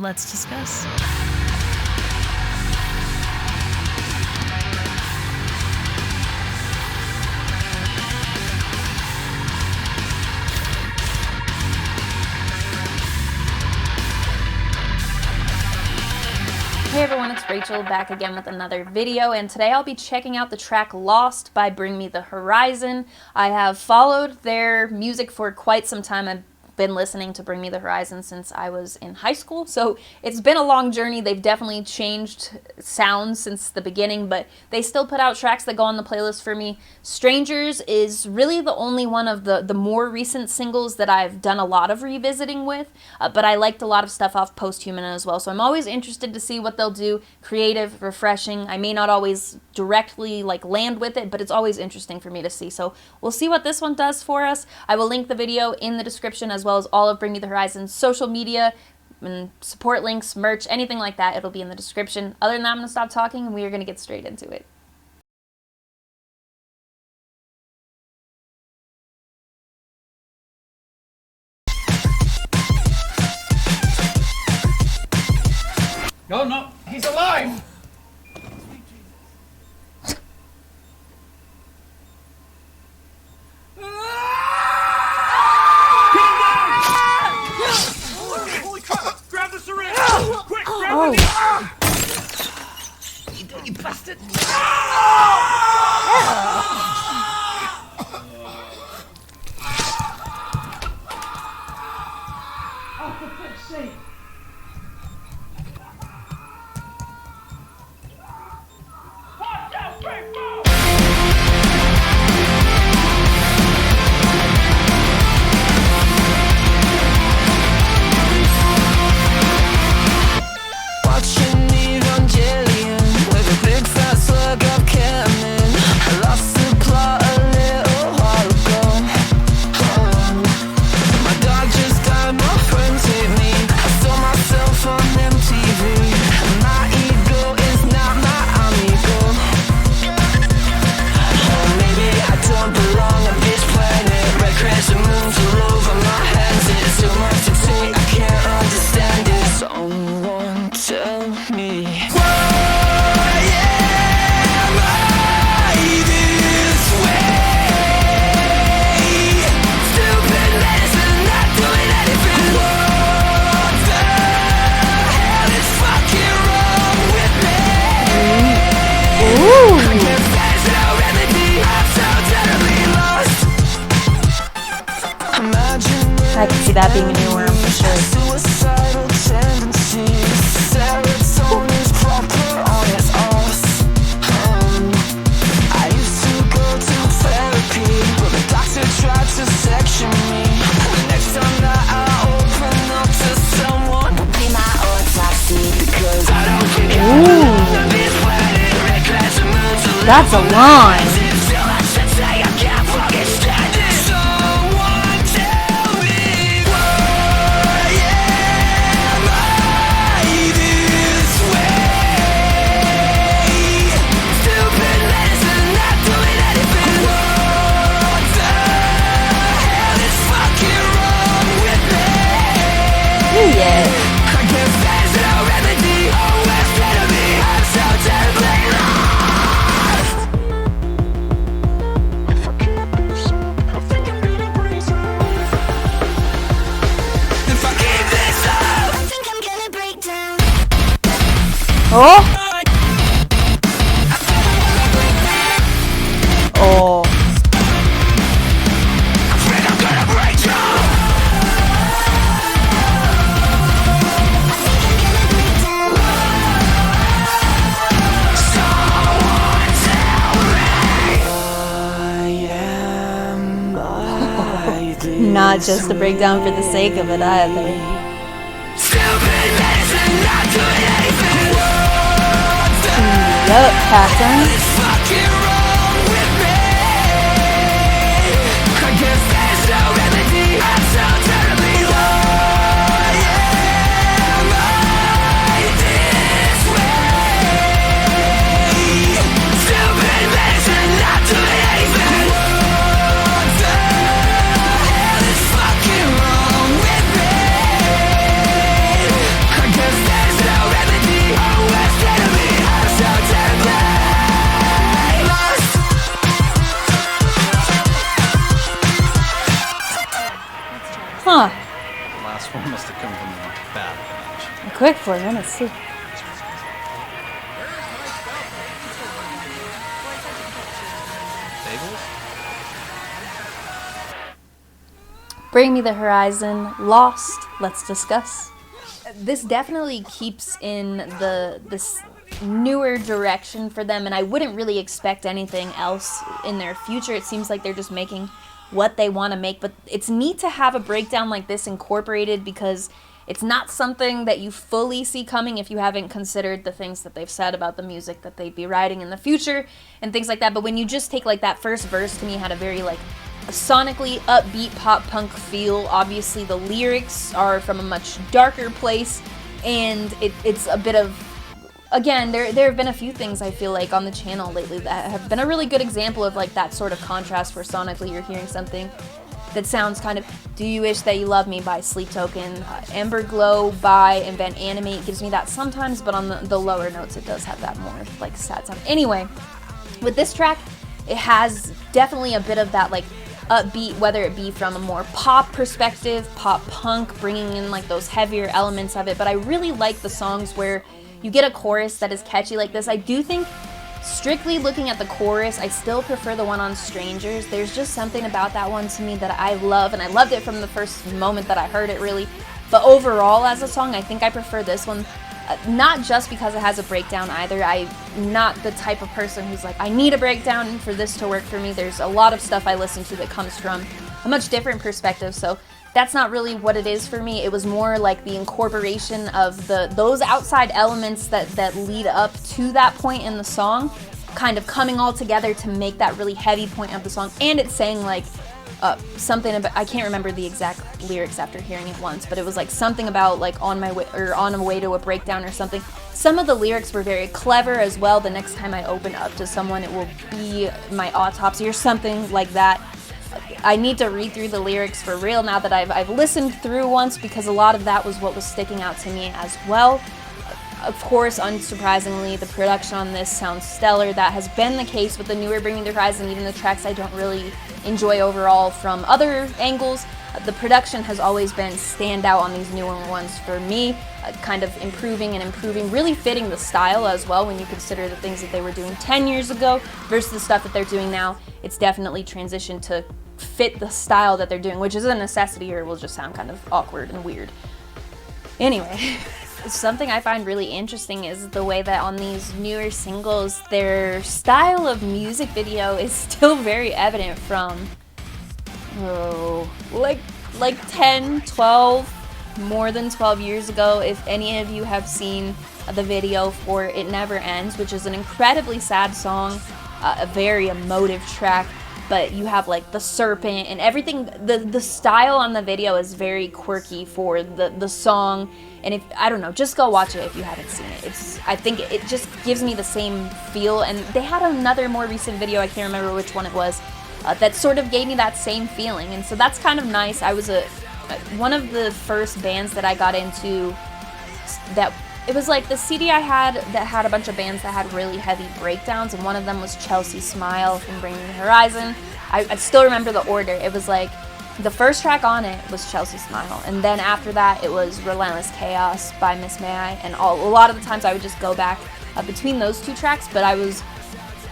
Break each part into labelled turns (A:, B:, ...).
A: Let's discuss.
B: Hey everyone, it's Rachel back again with another video, and today I'll be checking out the track LosT by Bring Me the Horizon. I have followed their music for quite some time. I've been listening to Bring Me the Horizon since I was in high school, so it's been a long journey. They've definitely changed sounds since the beginning, but they still put out tracks that go on the playlist for me. Strangers is really the only one of the more recent singles that I've done a lot of revisiting with, but I liked a lot of stuff off Posthuman as well, so I'm always interested to see what they'll do. Creative, refreshing. I may not always directly land with it, but it's always interesting for me to see, so we'll see what this one does for us. I will link the video in the description as well as all of Bring Me the Horizon's social media and support links, merch, anything like that. It'll be in the description. Other than that, I'm going to stop talking and we are going to get straight into it.
C: No, no, he's alive! Holy crap! Grab the syringe! Quick, grab it! You bastard! Oh, for fuck's sake! Watch out, people!
D: Watching Evangelion with a big fat slug of canon. I lost the plot a little while ago. My dog just died, my friends hate me. I saw myself on MTV. My ego is not my amigo. Or maybe I don't belong on this planet. Red crescent moons all over my hands. It's too much to take, I can't understand it. Someone tell me, why am I this way? Stupid medicine, not doing anything. What the hell is fucking wrong with me? I can't face no remedy, I'm so terribly lost. Imagine
B: I can see that being a new worm for sure.
D: suicidal tendencies. Serotonin's proper on its arse. I used to go to therapy, but the doctor tried to section me. The next time that I open up to someone will be my autopsy, because I don't think I belong on this planet. Red glass and moons are
B: That's a line.
D: so much to say, I can't fucking stand it. Someone tell me, why am I this way? Stupid medicine, not doing anything. What the hell is fucking wrong with me?
B: Yeah.
D: I can't face no remedy. Oh, it's better me. I'm so terribly lost. If I keep this up, I think I'm gonna break down.
B: Oh. Oh.
D: I think I'm gonna break down. Someone tell me, why am I this
B: Not just a breakdown for the sake of it either.
D: stupid medicine, not doing anything. What the
B: Yup, pattern.
D: is fucking wrong with me? I can't face no remedy, I'm so terribly lost. Why am I this way? Stupid medicine, not doing anything. What the hell is fucking wrong with me? I can't
B: Quick 4 minutes too. Bring Me the Horizon, Lost, let's discuss. This definitely keeps in this newer direction for them, and I wouldn't really expect anything else in their future. It seems like they're just making what they want to make, but it's neat to have a breakdown like this incorporated because it's not something that you fully see coming if you haven't considered the things that they've said about the music that they'd be writing in the future and things like that. But when you just take like that first verse, to me had a very like a sonically upbeat pop punk feel. Obviously the lyrics are from a much darker place, and it's a bit of, again, there have been a few things I feel like on the channel lately that have been a really good example of like that sort of contrast where sonically you're hearing something that sounds kind of Do You Wish That You Loved Me by Sleep Token, Amber Glow by and Van Animate gives me that sometimes, but on the lower notes it does have that more like sad sound. Anyway, with this track, it has definitely a bit of that like upbeat, whether it be from a more pop perspective, pop punk, bringing in like those heavier elements of it, but I really like the songs where you get a chorus that is catchy like this. I do think, strictly looking at the chorus, I still prefer the one on Strangers. There's just something about that one to me that I love, and I loved it from the first moment that I heard it, really. But overall, as a song, I think I prefer this one. Not just because it has a breakdown either. I'm not the type of person who's like, I need a breakdown for this to work for me. There's a lot of stuff I listen to that comes from a much different perspective, so that's not really what it is for me. It was more like the incorporation of those outside elements that lead up to that point in the song, kind of coming all together to make that really heavy point of the song. And it's saying like something about, I can't remember the exact lyrics after hearing it once, but it was like something about like on my way or on a way to a breakdown or something. Some of the lyrics were very clever as well. The next time I open up to someone, it will be my autopsy or something like that. I need to read through the lyrics for real now that I've listened through once, because a lot of that was what was sticking out to me as well. Of course, unsurprisingly, the production on this sounds stellar. That has been the case with the newer Bring Me the Horizon, even the tracks I don't really enjoy overall from other angles. The production has always been standout on these newer ones for me, kind of improving and improving, really fitting the style as well when you consider the things that they were doing 10 years ago versus the stuff that they're doing now. It's definitely transitioned to fit the style that they're doing, which is a necessity or it will just sound kind of awkward and weird. Anyway, something I find really interesting is the way that on these newer singles, their style of music video is still very evident from, like 10, 12, more than 12 years ago. If any of you have seen the video for It Never Ends, which is an incredibly sad song, a very emotive track, but you have like the serpent and everything. The style on the video is very quirky for the song, and if I don't know, just go watch it if you haven't seen it. I think it just gives me the same feel. And they had another more recent video, I can't remember which one it was, that sort of gave me that same feeling, and so that's kind of nice. I was one of the first bands that I got into that. It was like the CD I had that had a bunch of bands that had really heavy breakdowns, and one of them was Chelsea Smile from Bring Me the Horizon. I still remember the order. It was like the first track on it was Chelsea Smile, and then after that it was Relentless Chaos by Miss May I, and a lot of the times I would just go back between those two tracks, but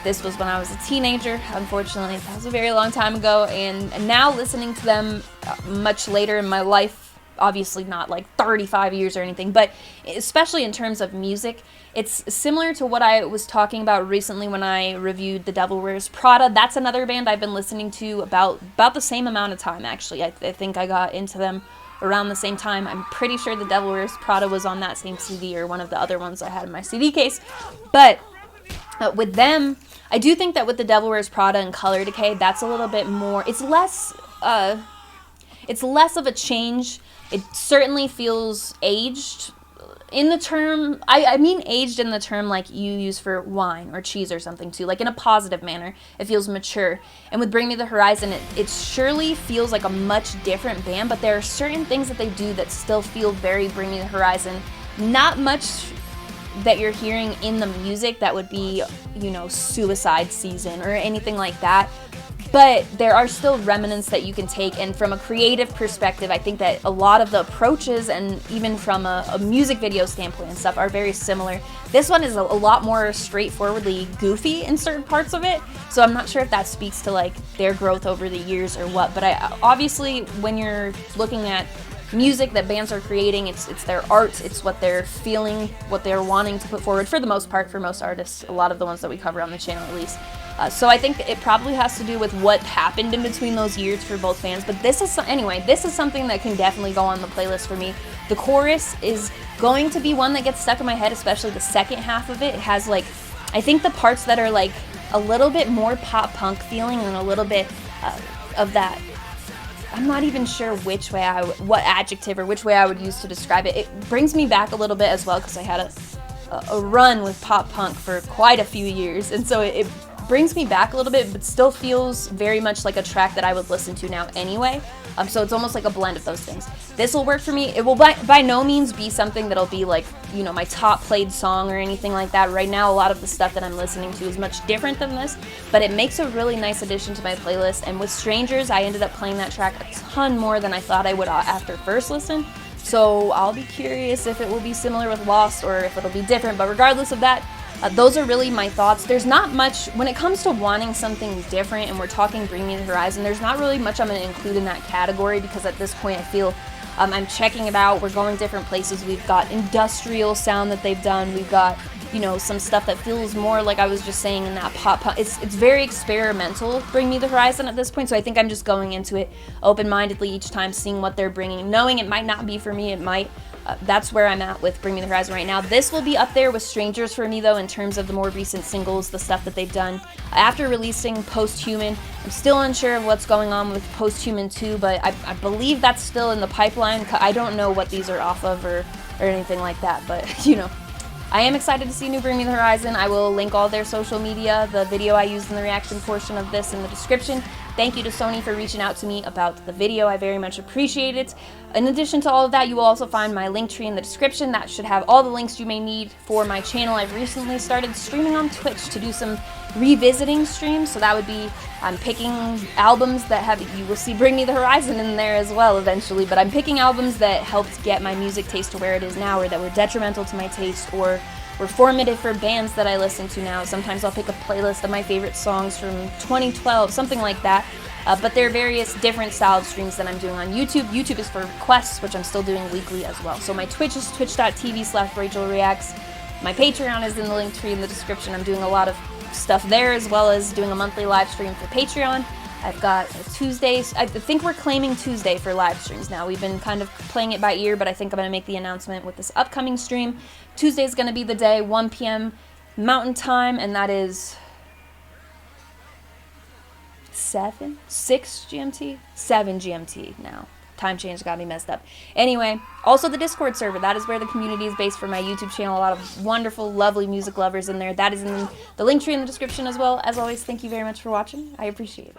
B: this was when I was a teenager, unfortunately. That was a very long time ago, and now listening to them much later in my life, obviously not like 35 years or anything, but especially in terms of music, it's similar to what I was talking about recently when I reviewed The Devil Wears Prada. That's another band I've been listening to about the same amount of time, actually. I think I got into them around the same time. I'm pretty sure The Devil Wears Prada was on that same CD or one of the other ones I had in my CD case. But with them, I do think that with The Devil Wears Prada and Color Decay, that's a little bit more, it's less of a change. It certainly feels aged in the term, I mean aged in the term like you use for wine or cheese or something too, like in a positive manner. It feels mature. And with Bring Me the Horizon, it surely feels like a much different band, but there are certain things that they do that still feel very Bring Me the Horizon. Not much that you're hearing in the music that would be, Suicide Season or anything like that. but there are still remnants that you can take, and from a creative perspective, I think that a lot of the approaches, and even from a music video standpoint and stuff, are very similar. This one is a lot more straightforwardly goofy in certain parts of it, so I'm not sure if that speaks to like their growth over the years or what, but obviously when you're looking at music that bands are creating, it's their art, it's what they're feeling, what they're wanting to put forward for the most part, for most artists, a lot of the ones that we cover on the channel at least. So I think it probably has to do with what happened in between those years for both fans, but this is something that can definitely go on the playlist for me. The chorus is going to be one that gets stuck in my head, especially the second half of it. It has like, I think the parts that are like a little bit more pop punk feeling and a little bit of that, I'm not even sure what adjective or which way I would use to describe it. It brings me back a little bit as well, because I had a run with pop punk for quite a few years, and so it brings me back a little bit, but still feels very much like a track that I would listen to now anyway. So it's almost like a blend of those things. This will work for me. It will by no means be something that'll be like, you know, my top played song or anything like that. Right now, a lot of the stuff that I'm listening to is much different than this, but it makes a really nice addition to my playlist. And with Strangers, I ended up playing that track a ton more than I thought I would after first listen. So I'll be curious if it will be similar with LosT or if it'll be different, but regardless of that, those are really my thoughts. There's not much, when it comes to wanting something different, and we're talking Bring Me the Horizon, there's not really much I'm going to include in that category, because at this point I feel I'm checking it out. We're going different places. We've got industrial sound that they've done. We've got, you know, some stuff that feels more like I was just saying in that pop punk. It's very experimental, Bring Me the Horizon at this point, so I think I'm just going into it open-mindedly each time, seeing what they're bringing, knowing it might not be for me, it might. That's where I'm at with Bring Me the Horizon right now. This will be up there with Strangers for me, though, in terms of the more recent singles, the stuff that they've done. After releasing Posthuman, I'm still unsure of what's going on with Posthuman 2, but I believe that's still in the pipeline. I don't know what these are off of or anything like that, but, you know. I am excited to see new Bring Me the Horizon. I will link all their social media, the video I used in the reaction portion of this, in the description. Thank you to Sony for reaching out to me about the video. I very much appreciate it. In addition to all of that, you will also find my link tree in the description. That should have all the links you may need for my channel. I've recently started streaming on Twitch to do some revisiting streams, so that would be, I'm picking albums that have, you will see Bring Me the Horizon in there as well eventually, but I'm picking albums that helped get my music taste to where it is now, or that were detrimental to my taste, or were formative for bands that I listen to now. Sometimes I'll pick a playlist of my favorite songs from 2012, something like that. But there are various different styled streams that I'm doing on YouTube. YouTube is for requests, which I'm still doing weekly as well. So my Twitch is twitch.tv/RachelReacts. My Patreon is in the link tree in the description. I'm doing a lot of stuff there, as well as doing a monthly live stream for Patreon. I've got Tuesdays. I think we're claiming Tuesday for live streams now. We've been kind of playing it by ear, but I think I'm going to make the announcement with this upcoming stream. Tuesday is going to be the day, 1 p.m. Mountain Time, and that is 6 GMT? 7 GMT now. Time change got me messed up. Anyway, also the Discord server. That is where the community is based for my YouTube channel. A lot of wonderful, lovely music lovers in there. That is in the link tree in the description as well. As always, thank you very much for watching. I appreciate it.